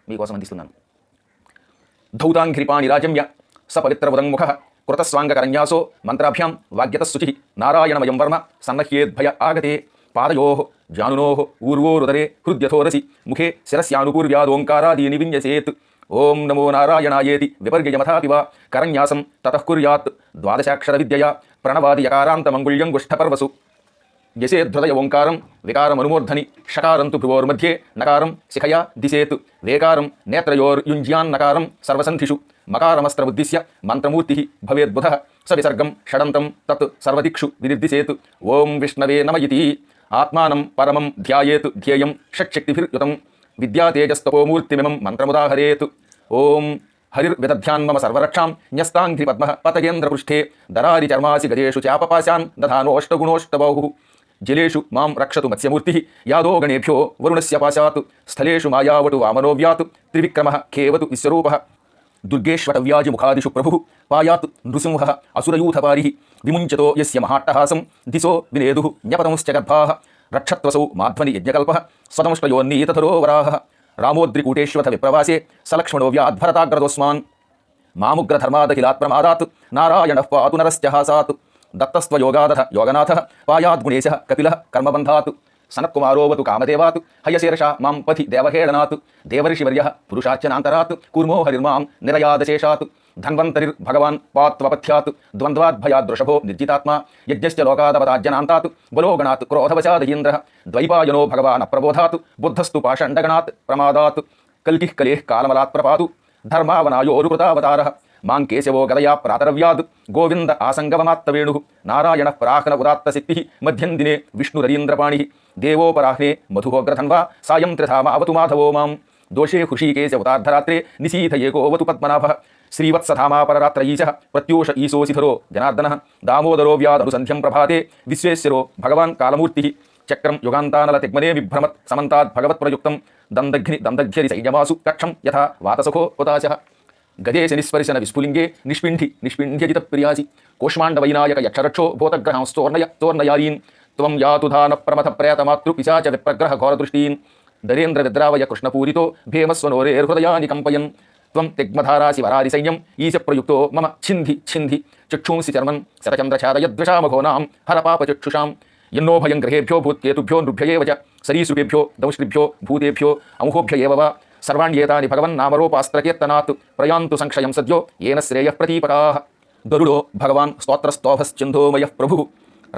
మీకోసం అందిస్తున్నాను. ధౌతాంఘ్రిపాణి రాజమ్య స పవిత్రవదంముఖ కృతస్వాంగకరన్యాసో మంత్రాభ్యాం వాగ్యతశుచి నారాయణమయం వర్మ సన్నహ్యేద్భయ ఆగతే పాదయో జానునో ఊర్వోరుదరే హృద్యథోరసి ముఖే శిరస్యానుపూర్వ్యాదోంకారాదీని విన్యసేత్. ఓం నమో నారాయణాయేతి విపర్యయమథాపి వా కరన్యాసం తతః కుర్యాత్ ద్వాదశాక్షర విద్యయా ప్రణవాదియకారాంతమంగుళ్యం గుష్ఠపర్వసు. యసేద్ధృదయ ఓంకారం వికారమనుమూర్ధని షకారంతు భ్రువోర్मध्ये నకారం శిఖయా దిశేత్. వేకారం నేత్రయోర్యుంజ్యాన్నకారం సర్వసంధిషు మకారమస్త్రముద్దిశ్య మంత్రమూర్తి భవేద్బుధ స విసర్గం షడంతం తత్ సర్వదిక్షు వినిర్దిశేత్. ఓం విష్ణవే నమ ఇతి ఆత్మానం పరమం ధ్యాయేత్ ధ్యేయం షట్శక్తిభిర్యుతం విద్యాతేజస్తపోమూర్తిమిమం మంత్రముదాహరేత్. ఓం హరిర్విదధ్యాన్మమ సర్వరక్షాం న్యస్తాంఘ్రి పద్మ పతకేంద్రపృష్ఠే దరారి చర్మాసి గజేషు చాపపాశాన్ దధానోష్టగుణోష్టబాహు. జలేషు మాం రక్షతు మత్స్యమూర్తి యాదో గణేభ్యో వరుణస్య పాశాత్. స్థలేషు మాయావటు వామనోవ్యాత్ త్రివిక్రమ ఖేవతు విశ్వరూప. దుర్గేష్వటవ్యాజిముఖాదిషు ప్రభు పాయాత్ నృసింహ అసురయూథపారి. విముంచతో యస్య మహాట్టహాసం దిశో వినేదు న్యపతంశ్చ గర్భా. రక్షత్వసౌ మాధ్వని యజ్ఞకల్ప స్వతంష్టయోన్నీతధరో వరాహ. రామోద్రికూటేష్వథ విప్రవాసే సలక్ష్మణో వ్యాధ్భరతాగ్రదోస్మాన్. మాముగ్రధర్మాదఖిలాత్ ప్రమాదాత్ నారాయణః పాతు నరస్య హాసాత్. దత్తస్త్వయోగాదథ యోగనాథః పాయాద్గుణేశः కపిలः కర్మబంధాత్. సనత్కుమారోవతు కామదేవాత్ హయశీర్షా మాం పథి దేవహేళనాత్. దేవర్షివర్యః పురుషార్చనాంతరాత్ కూర్మో హరిర్మాం నిరయాదశేషాత్. ధన్వంతరిర్భగవాన్ పాత్వపథ్యాత్ ద్వంద్వాద్భయాదృషభో నిర్జితాత్మా. యజ్ఞశ్చ లోకాదవతాజ్జనాంతాత్ బలోగణాత్ క్రోధవశాదయీంద్రః. ద్వైపాయనో భగవాన్ అప్రబోధాత్ బుద్ధస్తు పాషండగణాత్ ప్రమాదాత్. కల్కిః కలేః కాలమలాత్ ప్రపాతు ధర్మావనాయోరుకృతావతారః. మాం కేశవో గదయా ప్రాతరవ్యాద్ గోవింద ఆసంగవమాత్తవేణు. నారాయణ ప్రాహ్న ఉదాత్తశక్తి మధ్యం దినే విష్ణురరీంద్రపాణి. దేవోపరాహ్నే మధుహోగ్రధన్వా సాయం త్రిధామ అవతు మాధవో మాం. దోషే హృషీకేశ ఉతార్ధరాత్రే నిశీథ ఏకోవతు పద్మనాభ. శ్రీవత్సధామాపరరాత్రయీశ ప్రత్యూష ఈశోసిధరో జనార్దన. దామోదరో వ్యాదనుసంధ్యం ప్రభాతే విశ్వేశ్వరో భగవాన్ కాలమూర్తి. చక్రం యుగాంతానల తిగ్మనే విభ్రమత్ సమంతాద్ భగవత్ ప్రయుక్తం. దందఘ్ని సైన్యమాసు కక్షం యథా వాతసఖో హుతాశః. గదేశ నిస్పర్శన విస్ఫులింగే నిష్పింధ్యజిత ప్రియాసి. కోష్మాండవైనాయక యక్షరక్షో భూతగ్రహాంస్తోర్ణయారీన్. త్వం యాతుధాన ప్రమథ ప్రేతమాతృ పిశాచ విప్రగ్రహ ఘోరదృష్టీన్. దరేంద్ర విద్రావయ కృష్ణపూరితో భేమస్వనోరేర్హృదయాని కంపయన్. త్వం తిగ్మధారాసి వరారి సైన్యం ఈశ ప్రయుక్తో మమ ఛింధి చక్షూంసి చర్మన్ శతచంద్రఛాదయద్విషామఘోనాం హరపాపచక్షుషాం. ఎన్నో భయం గ్రహేభ్యో భూత్యేతుభ్యో నృభ్యయేవ చ సరీసృపేభ్యో దంష్ట్రిభ్యో భూతేభ్యో అముహోభ్య ఏవ వా. సర్వాణ్యేతాని భగవన్నామరోపాస్త్రకీర్తనాత్ ప్రయాంతు సంక్షయం సద్యో ఏన శ్రేయః ప్రతీపకాః. గరుడో భగవాన్ స్తోత్రస్తోభశ్చందోమయః ప్రభుః.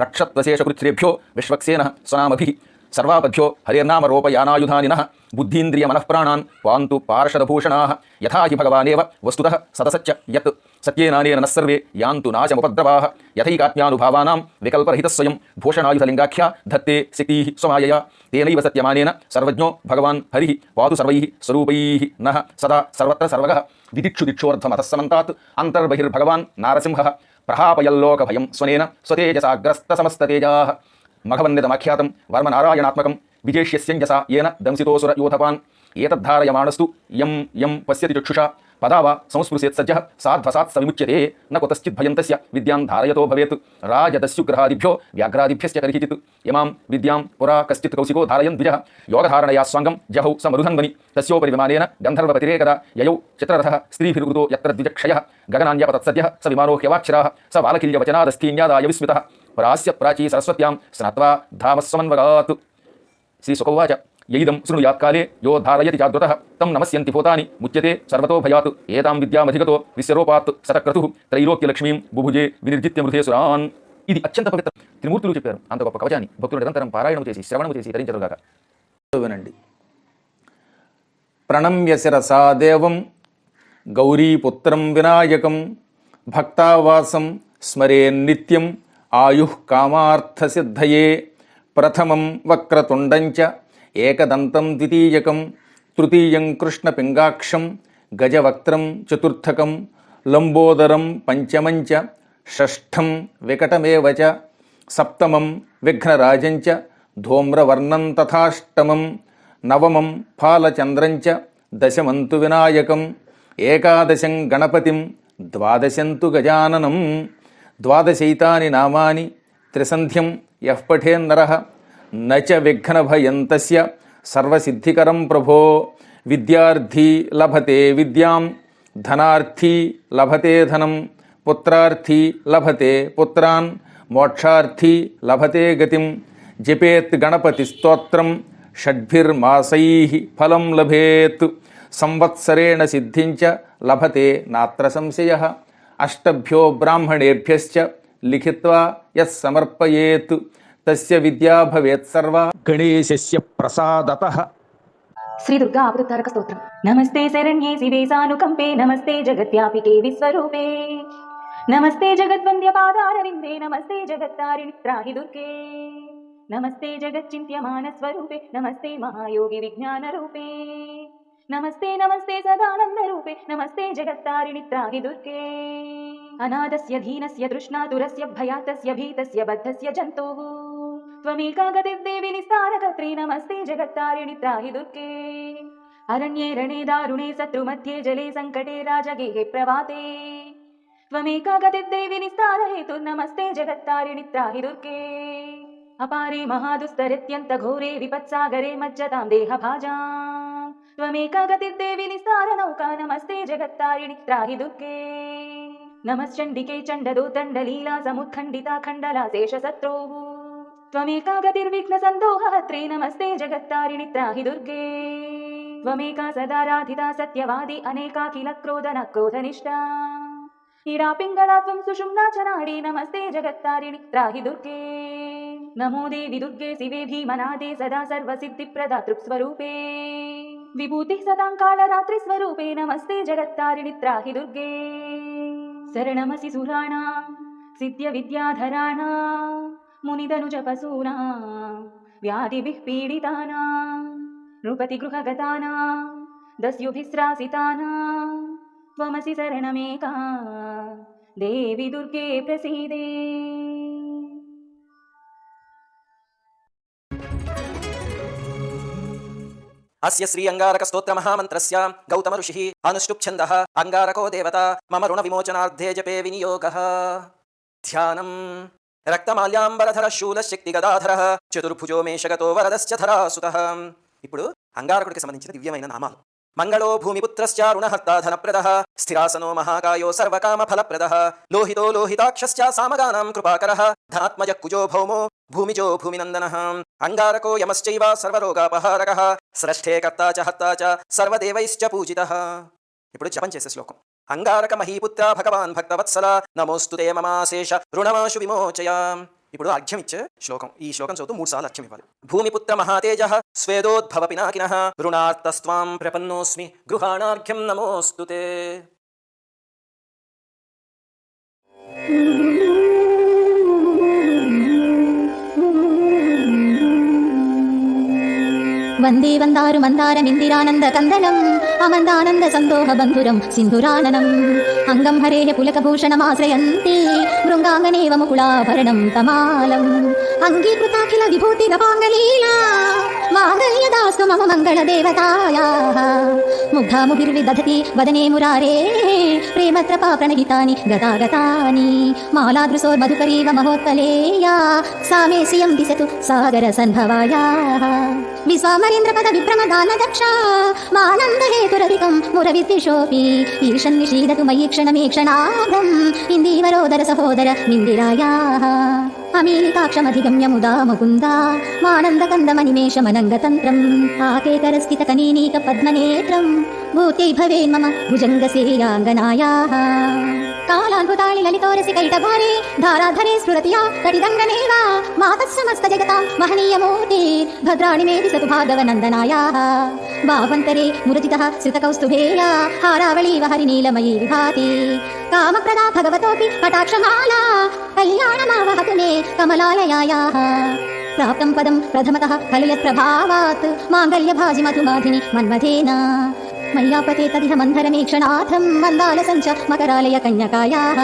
రక్షత్వశేషకృత్రేభ్యో విశ్వక్సేనః స్వనామభిః. సర్వాపథ్యో హరిర్నామరూపయానాయుధానినః. బుద్ధీంద్రియ మనఃప్రాణాన్ పాంతు పార్షదభూషణాః. యథా హి భగవానేవ వస్తుతః సతసచ్చ యత్ సత్యేనానేన నస్సర్వే యాంతు నాశముపద్రవాః. యథైకాత్మ్యానుభావానాం వికల్పరహితస్వయం భూషణాయుధలింగాఖ్యా ధత్తే శక్తిః స్వమాయయా. తేనైవ సత్యమానేన సర్వజ్ఞో భగవాన్ హరిః పాతు సర్వైః స్వరూపైః నః సదా సర్వత్ర సర్వగః. విదిక్షు దిక్షోర్ధమతః సమంతాత్ అంతర్బహిర్భగవాన్ నారసింహః. ప్రహాపయల్లోకభయం స్వనేన స్వతేజసాగ్రస్త సమస్తతేజాః. మఘవన్నితమాఖ్యాతం వర్మనారాయణాత్మకం విజేష్యస్యంజసా ఏన దంసితోసుర యూథపాన్. ఏతద్ధారయమాణస్తు యం పశ్యతి చక్షుషా పదా వా సంస్పృశేత్ సజ్జః సాధ్వసాత్ సవిముచ్యతే. న కుతశ్చిత్ భయం తస్య విద్యాం ధారయతో భవేత్. రాజదస్యుగ్రహాదిభ్యో వ్యాఘ్రాదిభ్యశ్చ కరిహిచిత్. ఇమాం విద్యాం పురా కశ్చిత్ కౌశికో ధారయన్ ద్విజః. యోగధారణయా స్వాంగం జహౌ స మరుధన్వని. తస్యోపరి విమానేన గంధర్వపతిరేకదా యయౌ చిత్రరథః స్త్రీభిర్వృతో యత్ర ద్విజక్షయః. గగనాన్యపతత్సద్యః స విమానో హ్యవాక్షరాः. స బాలకిల్యవచనాదస్థీన్యాదాయ విస్మితः. ప్రాస్య ప్రాచీ సరస్వత్యాం స్నాత్వా ధామస్సమన్వగాత్. శ్రీశుకౌవాచ యైదం శృణుయాత్కాలే యో ధారయతి జాగృతః తం నమస్యంతి భూతాని ముచ్యతే సర్వతో భయాత్. ఏతాం విద్యామధిగతో విశ్వరూపాత్ సతక్రతుః త్రైలోక్యలక్ష్మీం బుభుజే వినిర్జిత్య మృధేసురాన్. ఇది అత్యంత పవిత్ర. త్రిమూర్తులు చెప్పారు అంత గొప్ప కవచాన్ని భక్తులు నిరంతరం పారాయణం చేసి శ్రవణం చేసి ధరించరుగాక. వినండి. ప్రణమ్య శిరసా దేవం గౌరీపుత్రం వినాయకం. భక్తావాసం స్మరేన్నిత్యం ఆయుః కామార్థసిద్ధయే. ప్రథమం వక్రతుండంచ ఏకదంతం ద్వితీయకం. తృతీయం కృష్ణపింగాక్షం గజవక్త్రం చతుర్థకం. లంబోదరం పంచమంచ షష్ఠం వికటమేవ చ. సప్తమం విఘ్నరాజంచ ధూమ్రవర్ణం తథాష్టమం. నవమం ఫాలచంద్రంచ దశమంతు వినాయకం. ఏకాదశం గణపతిం ద్వాదశంతు గజాననం. ద్వాదశైతాని నామాని త్రిసంధ్యం యః పఠేన్నరః న చ విఘ్నభయం తస్య సర్వసిద్ధికరం ప్రభో. విద్యార్థి లభతే విద్యాం, ధనార్థి లభతే ధనం, పుత్రార్థి లభతే పుత్రాన్, మోక్షార్థి లభతే గతిం. జపేత్ గణపతి స్తోత్రం షడ్భిర్మాసైః ఫలం లభేత్. సంవత్సరేణ సిద్ధించ లభతే నాత్ర సంశయః. అష్టభ్యో బ్రాహ్మణేభ్యశ్చ లిఖిత్వా యస్ సమర్పయేత్ తస్య విద్యా భవేత్ సర్వా గణేశస్య ప్రసాదతః. శ్రీ దుర్గా ఆపదుద్ధారక స్తోత్రం. నమస్తే శరణ్యే శివే సానుకంపే, నమస్తే జగద్వ్యాపికే విశ్వరూపే, నమస్తే జగద్వంద్య పాదారవిందే, నమస్తే జగత్తారిణి త్రాహి దుర్గే, నమస్తే జగచ్చింత్యమాన స్వరూపే, నమస్తే మహాయోగి విజ్ఞాన రూపే, నమస్తే నమస్తే సదానంద రూపే, నమస్తే జగత్తారిణి త్రాహి దుర్గే. అనాథస్య ధీనస్య తృష్ణాతురస్య భయాతస్య భీతస్య బద్ధస్య జంతోః త్వమేకా గతిర్దేవి నిస్తారకత్రీ, నమస్తే జగత్తారిణి త్రాహి దుర్గే. అరణ్యే రణే దారుణే శత్రుమధ్యే జలే సంకటే రాజగేహే ప్రవాతే త్వమేకా గతిర్దేవి నిస్తాरहेतुर्नमस्ते జగత్తారిణి త్రాహి దుర్గే. అపారే మహాదుస్తరిత్యంత ఘోరే విపత్సాగరే మజ్జతాం దేహభాజాం త్వమేకా గతిర్దేవి నిస్తారనౌకా, నమస్తే జగత్తారిణి త్రాహి దుర్గే. నమశ్చండికే చండదోతండలీలా సముత్ఖండితా ఖండలా శేషశత్రోః త్వమేకా గతిర్విఘ్న సందోహహత్రే, నమస్తే జగత్తారిణి త్రాహి దుర్గే. త్వమేకా సదారాధితా సత్యవాది అనేకాఖిల క్రోధన క్రోధనిష్టా, ఈడా పింగళా త్వం సుషుమ్నా చ నాడీ, నమస్తే జగత్తారిణి త్రాహి దుర్గే. నమో దేవి దుర్గే శివే భీమనాదే సదా సర్వసిద్ధిప్రదా తృక్స్వరూపే, విభూతిః సదాం కాళరాత్రిస్వరూపే, నమస్తే జగత్తారిణి త్రాహి దుర్గే. శరణమసి సురాణాం సిద్ధ్య విద్యాధరాణాం, మునిదనుజపసూనాం వ్యాధిభిః పీడితానాం, నృపతి గృహగతానాం దస్యుభిస్రాసితానాం, త్వమసి శరణమేకా దేవి దుర్గే ప్రసీదే. అస్య శ్రీ అంగారక స్తోత్ర మహామంత్రస్య గౌతమ ఋషిః అనుష్టుప్ ఛందః అంగారకో దేవతా మమ రుణ విమోచనార్థే జపే వినియోగః. ధ్యానం. రక్తమాల్యాంబరధర శూలశక్తి గదాధరః చతుర్భుజో మేషగతో వరదశ్చ ధరాసుతః. ఇప్పుడు అంగారకుడికి సంబంధించిన దివ్యమైన నామాలు. మంగళో భూమిపుత్రశ్చ రుణహర్తా ధనప్రదః, స్థిరాసనో మహాకాయో సర్వకామ ఫలప్రదః, లోహితో లోహితాక్షశ్చ సామగానాం కృపాకరః, ధనాత్మజ కుజో భౌమో భూమిజో భూమినందనః. అంగారకో యమశ్చైవ సర్వరోగాపహారకః, స్రష్ఠే కర్తా చ హర్తా చ సర్వదేవైశ్చ పూజితః. ఇప్పుడు జపం చేసే శ్లోకం. అంగారక మహీపుత్ర భగవాన్ భక్తవత్సల, నమోస్తుతే మమాశేష రుణమాశు విమోచయ. ఇప్పుడు అర్ఘ్యం ఇచ్చే శ్లోకం. ఈ శ్లోకం చదువుతూ 3 సార్లు అర్ఘ్యం ఇవ్వాలి. భూమిపుత్ర మహాతేజః స్వేదోద్భవ పినాకినః, రుణార్తస్త్వాం ప్రపన్నోస్మి గృహాణార్ఘ్యం నమోస్తుతే. వందే వందారు మందారమిందిరానంద కందలం, అమందానంద సందోహ బంధురం సింధురాననం, అంగం హరేః పులకభూషణమాశ్రయంతి, మృంగాంగనేవ ముకుళాభరణం తమాలం, అంగీకృతాఖిల విభూతిరపాంగలీలా, మాంగళ్యదాస్తు మమ మంగళదేవతాయాః. ముగ్ధాముభిర్విదధతి వదనే మురారేః, ప్రేమత్రపా ప్రణహితాని గతాగతాని, మాలాదృశోర్మధుకరీవ మహోత్కలేయా, సా మే శ్రియం దిశతు సాగర సంభవాయాః. విశ్వామరేంద్రపద విభ్రమదాన దక్ష, మానంద హేతురధికం మురవిద్విషోపి, ఈశన్ నిషీదతు మయి క్షణమే క్షణార్థం, ఇందీవరోదర సహోదర నిందిరాయాః. అమీలితాక్షమధిగమ్య ముదా ముకుంద, మానందకందమనిమేషమనంగతంత్రం, ఆకేకరస్థితకనీనీక పద్మనేత్రం, భూత్యై భవేన్ మమ భుజంగసేయాంగనాయాః. కాలాన్భుతాళి లలితోరసికైటభారే, ధారాధరే స్ఫురతియా కటిదంగనేవ, మాతస్సమస్త జగతాం మహనీయమూర్తి, భద్రాణి మే దిశతు భార్గవనందనాయాః. బాహ్వంతరే మురజితః శ్రితకౌస్తుభేయా, హారావళీవ హరినీలమయీ విభాతి, కామప్రదా భగవతోపి కటాక్షమాలా, కళ్యాణమావహతు మే కమలాలయాయాః. ప్రాప్తం పదం ప్రథమతః ఖలు యత్ప్రభావాత్, మాంగళ్యభాజి మధుమాధిని మన్మథేన, మయ్యాపతే తదిహ మంధరమీక్షణార్థం, మందాలసంచ మకరాలయ కన్యకాయాః.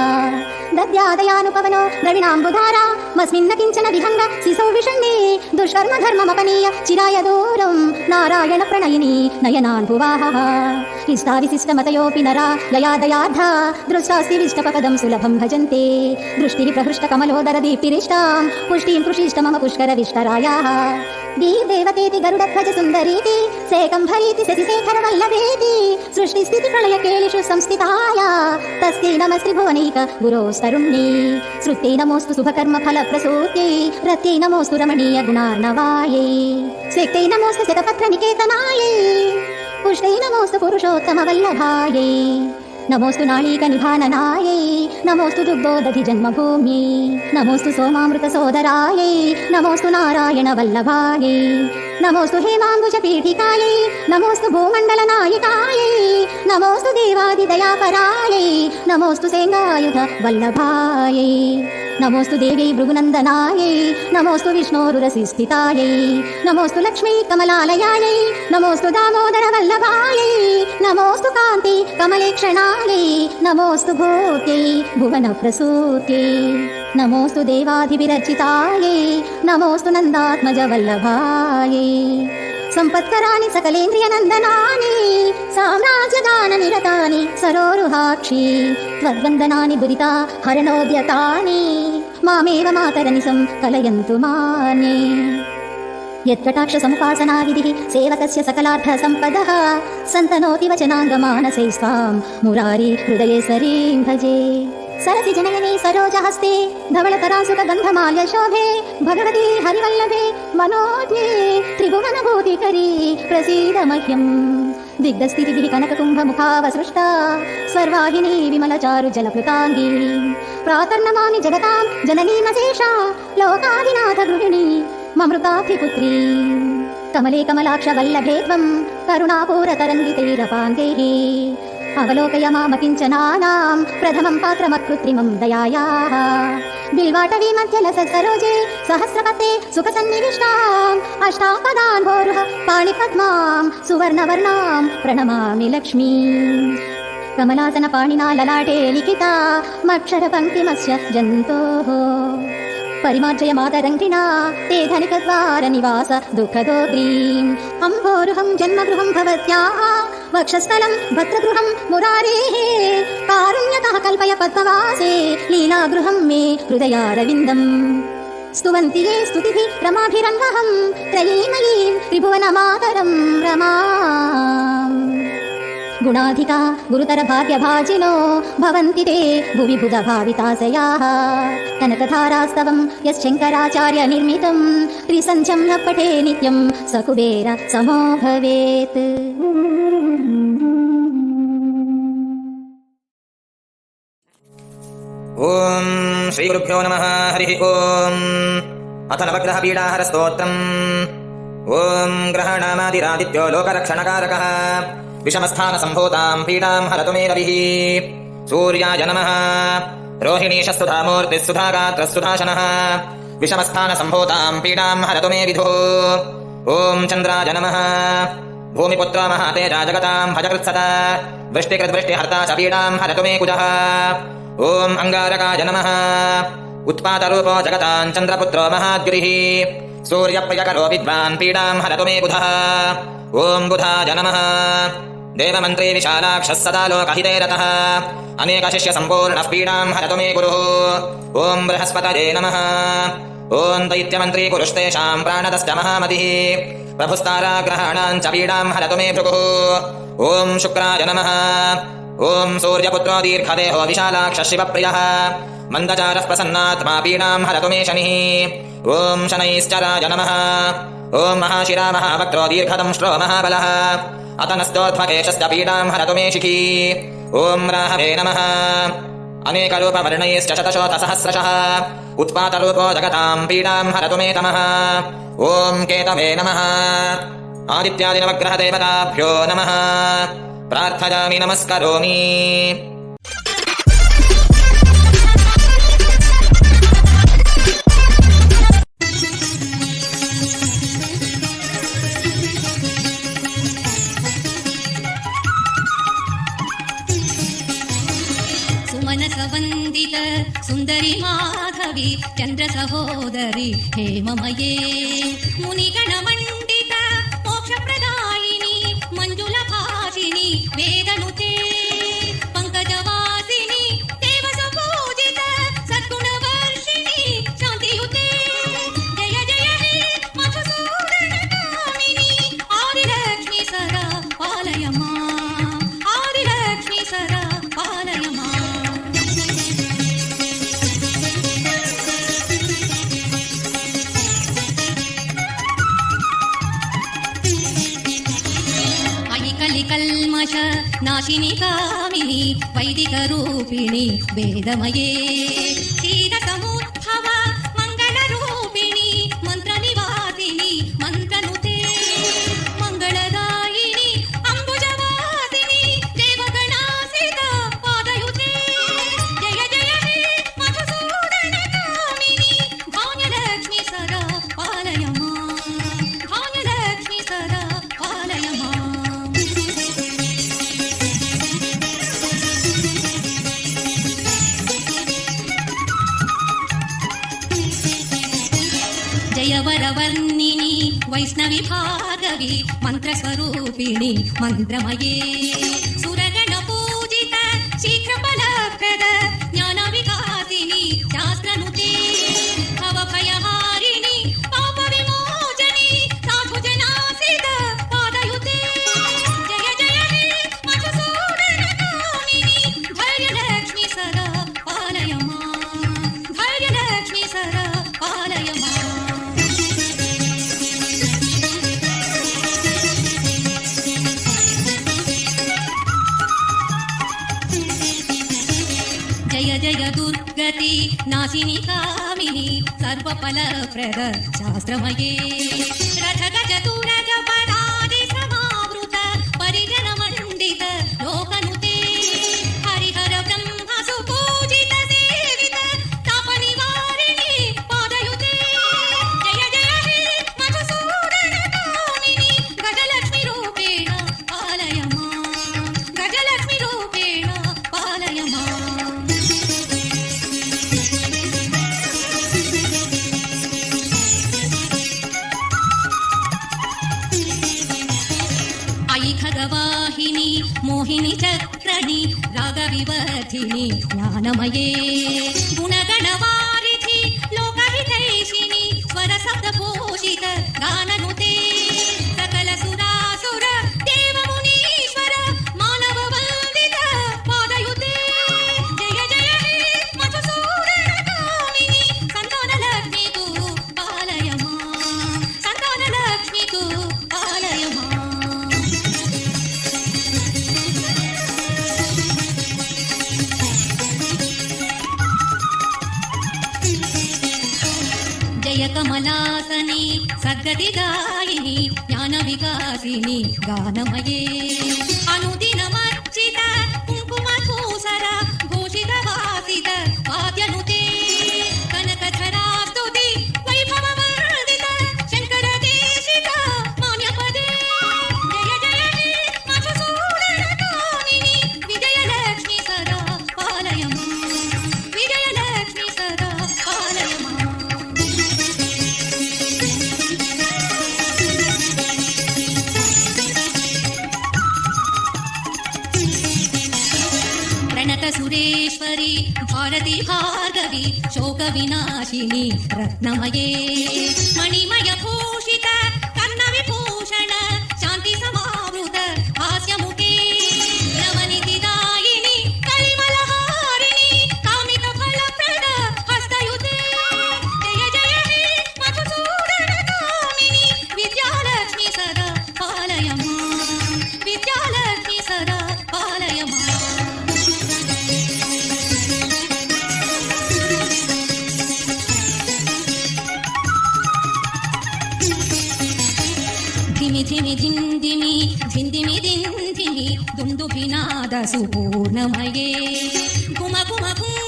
దద్యాదయానుపవనో ద్రవిణాంబుధారా, మస్మిన్న కించన విహంగ శిశౌ విషణ్ణే, దుష్కర్మ ధర్మమపనీయ చిరాయ దూరం, నారాయణ ప్రణయిని నయనాన్భువాః. ఇష్టావిశిష్టమతయోపి నరా లయాదయార్థా, దృష్టాస్తివిష్టపదం సులభం భజంతే, దృష్టిః ప్రహృష్ట కమలోదర దీప్తిరిష్టాం, పుష్టిం పృషిష్ట మమ పుష్కర విష్టరాయాః. देवतेति गरुडध्वज सुन्दरीति शेखम्भरीति शशिशेखर वल्लभेति सृष्टिस्थिति प्रलय केलिषु संस्थिताया तस्यै नमः त्रिभुवनैक गुरोस्तरुण्यै श्रुत्यै नमोऽस्तु शुभकर्म फलप्रसूत्यै रत्यै नमोऽस्तु रमणीय गुणार्णवायै स्वेक्तै नमोऽस्तु शतपत्र निकेतनायै पुष्टै नमोऽस्तु पुरुषोत्तम वल्लभायै नमोऽस्तु नाळीक निधाननायै नमोऽस्तु दुग्धोदधि जन्मभूम्यै नमोऽस्तु सोमामृत सोदरायै नमोऽस्तु नारायण वल्लभायै नमोऽस्तु हेमाम्बुज पीठिकायै नमोऽस्तु भूमण्डल नायिकायै नमोऽस्तु देवादिदयापरायै नमोऽस्तु सेनायुध वल्लभायै नमोऽस्तु देवी भृगुनन्दनायै नमोऽस्तु विष्णोरुरसिस्थितायै नमोऽस्तु लक्ष्मी कमलालयायै नमोऽस्तु दामोदर वल्लभायै नमोऽस्तु कान्ति कमलेक्षणायै नमोऽस्तु भूत्यै भुवनप्रसूत्यै नमोऽस्तु देवाधिविरर्चितायै नमोऽस्तु नन्दात्मज वल्लभायै सम्पत्कराणि सकलेन्द्रियनन्दनानि साम्राज्यदाननिरतानि सरोरुहाक्षी त्वद्वन्दनानि दुरिता हरणोद्यतानि मामेव मातरनिशं कलयन्तु मान्ये यत्कटाक्षसमुपासनाविधिः सेवकस्य सकलार्थसम्पदः सन्तनोति वचनाङ्गमानसै स्वां मुरारी हृदये सरीं भजे सरसि जनयनी सरोजहस्ते धवलतरासुकगन्धमाल्यशोभे भगवती हरिवल्लभे मनोज्ञे त्रिभुवनभूतिकरी प्रसीद मह्यम् दिग्धस्थितिभिः कनककुम्भमुखावसृष्टा स्वर्वाहिनी विमलचारु जलप्लुताङ्गी प्रातर्नमामि जगतां जननीमशेषा लोकादिनाथ गृहिणी ममृताभिपुत्री कमले कमलाक्ष वल्लभे त्वं करुणापूरतरङ्गितैरपाङ्गैः अवलोकय माम किञ्चनानां प्रथमं पात्रमकृत्रिमं दयायाः बिल्वाटवी मध्यलस सरोजे सहस्रपते सुखसन्निविष्टाम् अष्टापदान्भोरुह पाणिपद्मां सुवर्णवर्णां प्रणमामि लक्ष्मी कमलासन पाणिना ललाटे लिखिता मक्षरपङ्क्तिमस्य जन्तोः परिमार्जय मातरङ्घ्रिणा ते धनिकद्वारनिवास दुःखदोग्रीम् अम्भोरुहं जन्मगृहं भवत्याः वक्षस्थलं भद्रगृहं मुरारेः कारुण्यतः कल्पय पद्मवासे लीलागृहं मे हृदयारविन्दम् स्तुवन्ति ये स्तुतिभिः रमाभिरङ्गहं त्रयीमयीं त्रिभुवनमातरं रमाम् गुणाधिका गुरुतर भाग्यभाजिनो भवन्ति ते भुवि बुधभाविताशयाः कनकधारास्तवं यश्शङ्कराचार्य निर्मितं त्रिसन्ध्यं न पठे नित्यं स कुबेर समो भवेत् ओम श्री गुरुभ्यो नमः हरिः ओम अथ नवग्रह पीडाहर स्तोत्रम् ओम ग्रहणामादिरादित्यो लोकरक्षणकारकः विषमस्थान संभूतां पीडां हरतु मे रविः सूर्याय नमः रोहिणीशस्तुधामूर्तिः सुधागात्रस्तुधाशनः विषमस्थान संभूतां पीडां हरतु मे विधुः ओम चन्द्राय नमः भूमिपुत्रो महातेजा जगतां भजकृत्सदा वृष्टिकृद्वृष्टिहर्ता च पीडां हरतु मे कुजः ओम अंगारकाय नमः उत्पातरूपो जगतां चन्द्रपुत्रो महाद्युरिः सूर्यप्रियकरो विद्वान् पीडां हरतु मे बुधः ओम बुधाय नमः देवमन्त्री विशालाक्षः सदा लोकहिते रतः अनेकशिष्यसम्पूर्णः पीडां हरतु मे गुरुः ओम बृहस्पतये नमः ओम दैत्यमन्त्री पुरुषतेषां प्राणदश्च महामतिः प्रभुस्ताराग्रहाणां च पीडां हरतु मे भृगुः ओम शुक्राय नमः ओम सूर्यपुत्रो दीर्घदेहो विशालाक्षः शिवप्रियः मन्दचारः प्रसन्नात्मा पीडां हरतु मे शनिः ओम शनैश्चराय नमः ओम महाशिरा महावक्त्रो दीर्घदंष्ट्रो महाबलः अतनस्तोध्वकेशश्च पीडां हरतु मे शिखी ओम राहवे नमः अनेकरूपवर्णैश्च शतशोथसहस्रशः उत्पातरूपो जगतां पीडां हरतु मे तमः ओम केतवे नमः आदित्यादिनवग्रहदेवताभ्यो नमः प्रार्थयामि नमस्करोमि सुमनसवन्दित सुन्दरि माधवी चन्द्र सहोदरी हेममये मुनिगणमण्डित मोक्षप्रदायिनी मञ्जुलभाषिणी वेदनुते पङ्कजवासिनी देवसपूजित सद्गुणवर्षिणी शान्तियुते जय जय हे मधुसूदन ಕಲ್ಮಷ ನಾಶಿನಿ ಕಾಮಿನಿ ವೈದಿಕ ರೂಪಿಣಿ ವೇದಮಯೇ ಕ್ಷೀರ ಸಮುದ್ಭವ ಮಂಗಲ ರೂಪಿಣಿ ಮಂತ್ರ ನಿವಾಸಿನಿ ಮಂತ್ರನುತೆ ಮಂಗಳದಾಯಿನಿ ಅಂಬುಜವಾಸಿನಿ ದೇವಗಣಾಸಿತ ಪಾದಯುತೆ ಜಯ ಜಯ ಹೇ ಮಧುಸೂದನ ಕಾಮಿನಿ ಧಾನ್ಯಲಕ್ಷ್ಮಿ ಸದಾ ಪಾಲಯ ಮಾಂ ಧಾನ್ಯಲಕ್ಷ್ಮಿ ಸದಾ ಪಾಲಯ ಮಾಂ ಜಯವರವರ್ಣಿನಿ ವೈಷ್ಣವಿ ಭಾರ್ಗವಿ ಮಂತ್ರಸ್ವರೂಪಿಣಿ ಮಂತ್ರಮಯೇ ಸುರಗಣ ಪೂಜಿತ ಶೀಘ್ರ ಫಲಪ್ರದ ಜ್ಞಾನ ವಿಕಾಸಿನಿ ಶಾಸ್ತ್ರನುತೆ ಭವಭಯಹಾರಿಣಿ ಪಾಪ ವಿಮೋಚನಿ ಸಾಧು ಜನಾಸಿತ ಪಾದಯುತೆ ಜಯ ಜಯ ಹೇ ಮಧುಸೂದನ ಕಾಮಿನಿ ಧೈರ್ಯಲಕ್ಷ್ಮಿ ಸದಾ ಪಾಲಯ ಮಾಂ ಧೈರ್ಯಲಕ್ಷ್ಮಿ ಸದಾ ಪಾಲಯ ಮಾಂ ಜಯ ಜಯ ದುರ್ಗತಿ ನಾಶಿನಿ ಕಾಮಿನಿ ಸರ್ವಫಲಪ್ರದ ಶಾಸ್ತ್ರಮಯೇ ರಥ ಗಜ ತುರಗ ಪದಾದಿ ಸಮಾವೃತ ಪರಿಜನ ಮಂಡಿತ ಲೋಕನುತೆ ಹರಿಹರ ಬ್ರಹ್ಮ ಸುಪೂಜಿತ ಸೇವಿತ ತಾಪ ನಿವಾರಿಣಿ ಪಾದಯುತೆ ಜಯ ಜಯ ಹೇ ಮಧುಸೂದನ ಕಾಮಿನಿ ಗಜಲಕ್ಷ್ಮಿ ರೂಪೇಣ ಪಾಲಯ ಮಾಂ ಗಜಲಕ್ಷ್ಮಿ ರೂಪೇಣ ಪಾಲಯ ಮಾಂ ಐ ಖಗವಾಹಿನಿ ಮೋಹಿನಿ ಚಕ್ರಣಿ ರಾಗವಿವರ್ಧಿನಿ ಜ್ಞಾನಮಯೇ ಗುಣಗಣವಾರಿಧಿ ಲೋಕಹಿತೈಷಿಣಿ ಸ್ವರ ಶಬ್ದ ಭೂಷಿತ ಗಾನನುತೆ ಸಕಲ ಸುರಾಸುರ ದೇವ ಮುನೀಶ್ವರ ಮಾನವ ವಂದಿತ ಪಾದಯುತೆ ಜಯ ಜಯ ಹೇ ಮಧುಸೂದನ ಕಾಮಿನಿ ಸಂತಾನ ಲಕ್ಷ್ಮಿಗೂ ಪಾಲಯ ಮಾಂ ಸಂತಾನ ಲಕ್ಷ್ಮಿಗೂ ಪಾಲಯ ಮಾಂ ಜಯ ಕಮಲಾಸನಿ ಸದ್ಗತಿದಾಯಿನಿ ಜ್ಞಾನ ವಿಕಾಸಿನಿ ಗಾನಮಯೇ ಅನುದಿನ ಮರ್ಚಿತ ಕುಂಕುಮ ಭೂಸರ ಭೂಷಿತ ವಾಸಿತ ವಾದ್ಯನುತೆ ಕನಕಧರಾ ಸ್ತುತಿ ವೈಭವ ವರ್ಧಿತ ಶಂಕರ ದೇಶಿಕ ಮಾನ್ಯ ಪದೇ ಜಯ ಜಯ ಹೇ ಮಧುಸೂದನ ಕಾಮಿನಿ ವಿಜಯಲಕ್ಷ್ಮಿ ಸದಾ ಪಾಲಯ ಮಾಂ ವಿಜಯಲಕ್ಷ್ಮಿ ಸದಾ ಪಾಲಯ ಮಾಂ ಪ್ರಣತ ಸುರೇಶ್ವರಿ ಭಾರತಿ ಭಾರ್ಗವಿ ಶೋಕ ವಿನಾಶಿನಿ ರತ್ನಮಯೇ ಮಣಿಮಯ ಭೂಷಿತ ಕರ್ಣ ವಿಭೂಷಣ ಶಾಂತಿ ಸಮಾವೃತ ಹಾಸ್ಯಮುಖೇ ನವನಿಧಿದಾಯಿನಿ ಕಲಿಮಲಹಾರಿಣಿ ಕಾಮಿತ ಫಲಪ್ರದ ಹಸ್ತಯುತೆ ಜಯ ಜಯ ಹೇ ಮಧುಸೂದನ ಕಾಮಿನಿ ವಿದ್ಯಾಲಕ್ಷ್ಮಿ ಸದಾ ಪಾಲಯ ಮಾಂ ವಿದ್ಯಾಲಕ್ಷ್ಮಿ ಸದಾ ಪಾಲಯ ಮಾಂ ಧಿಮಿ ಧಿಮಿ ಧಿಂದಿಮಿ ಧಿಂದಿಮಿ ದಿಂದಿಮಿ ದುಂದುಭಿನಾದ ಸುಪೂರ್ಣಮಯೇ ಗುಮ ಗುಮ ಗುಂ